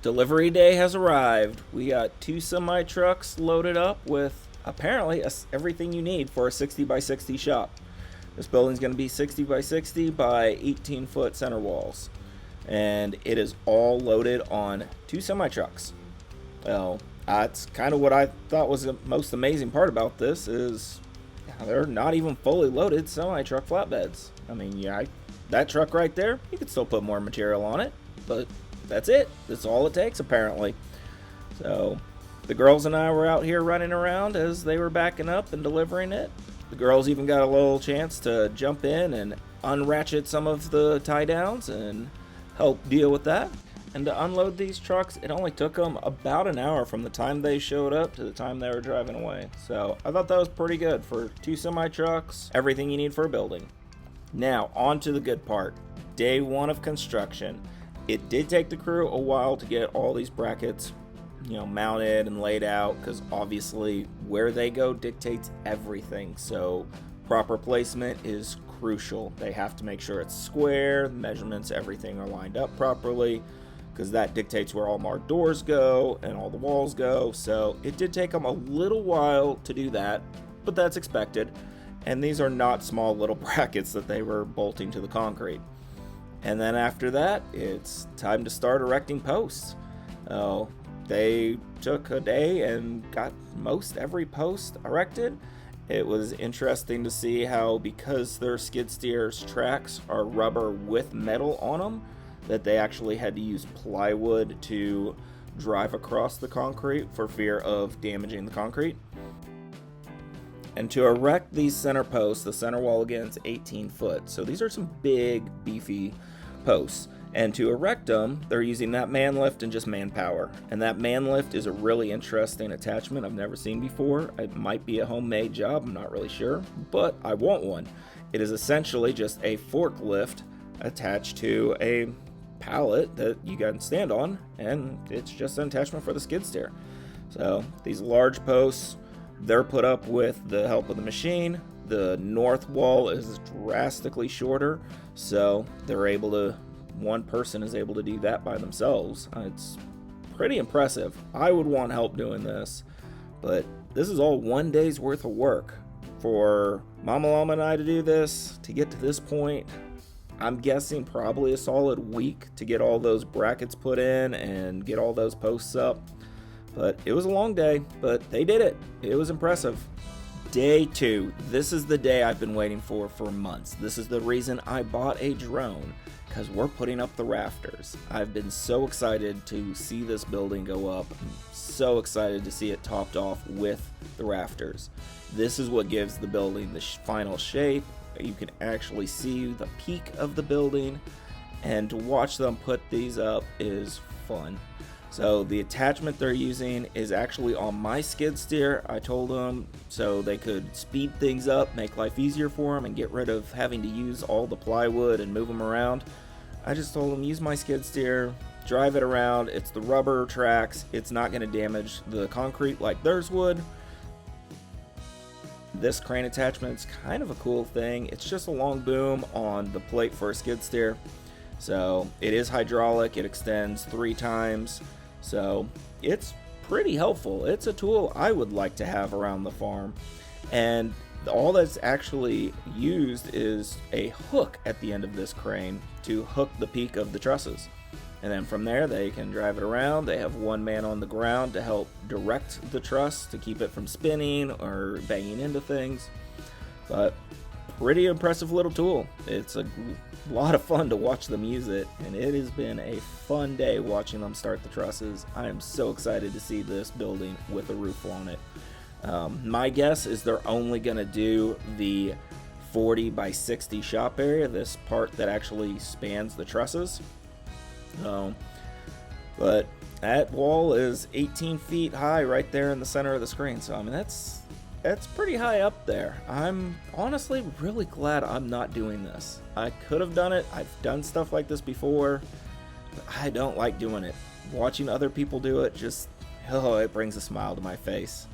Delivery day has arrived. We got 2 semi trucks loaded up with apparently everything you need for a 60 by 60 shop. This building's going to be 60 by 60 by 18-foot center walls, and it is all loaded on 2 semi trucks. Well, that's kind of what I thought was the most amazing part about this is they're not even fully loaded semi-truck flatbeds. I mean, yeah, that truck right there, you could still put more material on it, but that's it. That's all it takes, apparently. So the girls and I were out here running around as they were backing up and delivering it. The girls even got a little chance to jump in and unratchet some of the tie downs and help deal with that. And to unload these trucks, it only took them about an hour from the time they showed up to the time they were driving away. So I thought that was pretty good for 2 semi trucks, everything you need for a building. Now, on to the good part. Day one of construction. It did take the crew a while to get all these brackets, mounted and laid out, because obviously where they go dictates everything. So proper placement is crucial. They have to make sure it's square, the measurements, everything are lined up properly, because that dictates where all our doors go and all the walls go. So it did take them a little while to do that, but that's expected. And these are not small little brackets that they were bolting to the concrete. And then after that, it's time to start erecting posts. They took a day and got most every post erected. It was interesting to see how, because their skid steer's tracks are rubber with metal on them, that they actually had to use plywood to drive across the concrete for fear of damaging the concrete. And to erect these center posts, the center wall again is 18 foot. So these are some big, beefy posts. And to erect them, they're using that man lift and just manpower. And that man lift is a really interesting attachment I've never seen before. It might be a homemade job, I'm not really sure, but I want one. It is essentially just a forklift attached to a pallet that you can stand on, and it's just an attachment for the skid steer. So these large posts, they're put up with the help of the machine. The north wall is drastically shorter, so one person is able to do that by themselves. It's pretty impressive. I would want help doing this, but this is all one day's worth of work. For Mama Llama and I to do this, to get to this point, I'm guessing probably a solid week to get all those brackets put in and get all those posts up. But it was a long day, but they did it. It was impressive. Day 2. This is the day I've been waiting for months. This is the reason I bought a drone, because we're putting up the rafters. I've been so excited to see this building go up. I'm so excited to see it topped off with the rafters. This is what gives the building the final shape. You can actually see the peak of the building, and to watch them put these up is fun. So the attachment they're using is actually on my skid steer. I told them so they could speed things up, make life easier for them, and get rid of having to use all the plywood and move them around. I just told them use my skid steer, drive it around. It's the rubber tracks. It's not going to damage the concrete like theirs would. This crane attachment is kind of a cool thing. It's just a long boom on the plate for a skid steer. So it is hydraulic. It extends 3 times. So it's pretty helpful. It's a tool I would like to have around the farm. And all that's actually used is a hook at the end of this crane to hook the peak of the trusses. And then from there they can drive it around. They have one man on the ground to help direct the truss to keep it from spinning or banging into things. But pretty impressive little tool. It's a lot of fun to watch them use it, and it has been a fun day watching them start the trusses. I am so excited to see this building with a roof on it. My guess is they're only going to do the 40 by 60 shop area, this part that actually spans the trusses. But that wall is 18 feet high right there in the center of the screen. So I mean that's pretty high up there. I'm honestly really glad I'm not doing this. I could have done it. I've done stuff like this before, but I don't like doing it. Watching other people do it it brings a smile to my face.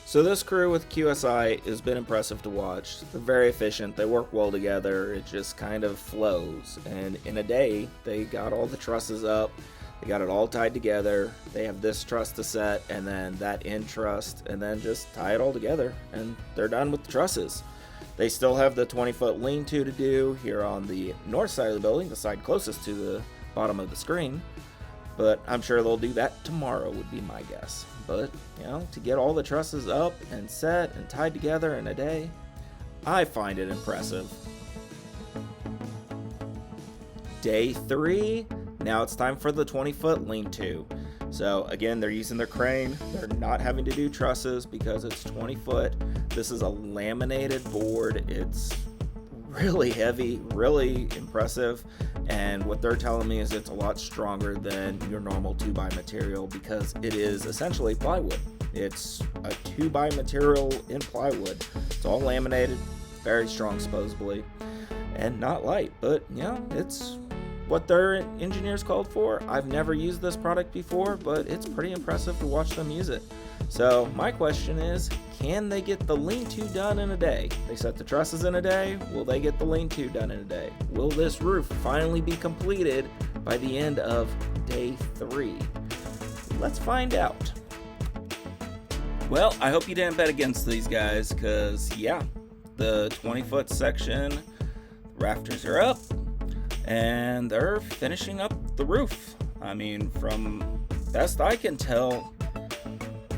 So this crew with QSI has been impressive to watch. They're very efficient, they work well together, it just kind of flows. And in a day, they got all the trusses up. They got it all tied together. They have this truss to set, and then that end truss, and then just tie it all together, and they're done with the trusses. They still have the 20-foot lean-to to do here on the north side of the building, the side closest to the bottom of the screen. But I'm sure they'll do that tomorrow would be my guess. But, you know, to get all the trusses up and set and tied together in a day, I find it impressive. Day 3, now it's time for the 20-foot lean-to. So again, they're using their crane. They're not having to do trusses because it's 20 foot. This is a laminated board. It's really heavy, really impressive. And what they're telling me is it's a lot stronger than your normal 2x material because it is essentially plywood. It's a 2x material in plywood. It's all laminated, very strong supposedly, and not light, but you know, it's what their engineers called for. I've never used this product before, but it's pretty impressive to watch them use it. So my question is, can they get the lean-to done in a day? They set the trusses in a day. Will they get the lean-to done in a day? Will this roof finally be completed by the end of day 3? Let's find out. Well, I hope you didn't bet against these guys, because yeah, the 20-foot section, rafters are up, and they're finishing up the roof. I mean, from best I can tell,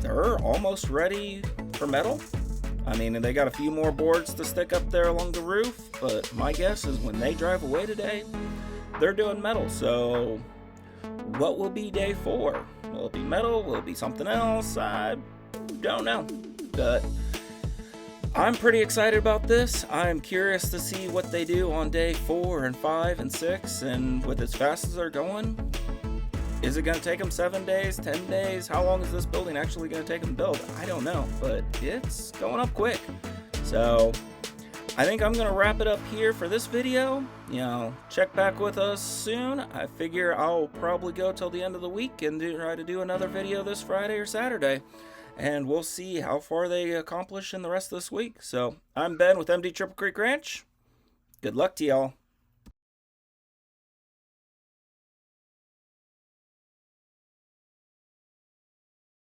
they're almost ready for metal. I mean, and they got a few more boards to stick up there along the roof, but my guess is when they drive away today, they're doing metal. So what will be day 4? Will it be metal? Will it be something else? I don't know, but I'm pretty excited about this. I'm curious to see what they do on day 4 and 5 and 6, and with as fast as they're going, is it going to take them 7 days, 10 days? How long is this building actually going to take them to build? I don't know, but it's going up quick. So I think I'm going to wrap it up here for this video. You know, check back with us soon. I figure I'll probably go till the end of the week and try to do another video this Friday or Saturday. And we'll see how far they accomplish in the rest of this week. So I'm Ben with MD Triple Creek Ranch. Good luck to y'all.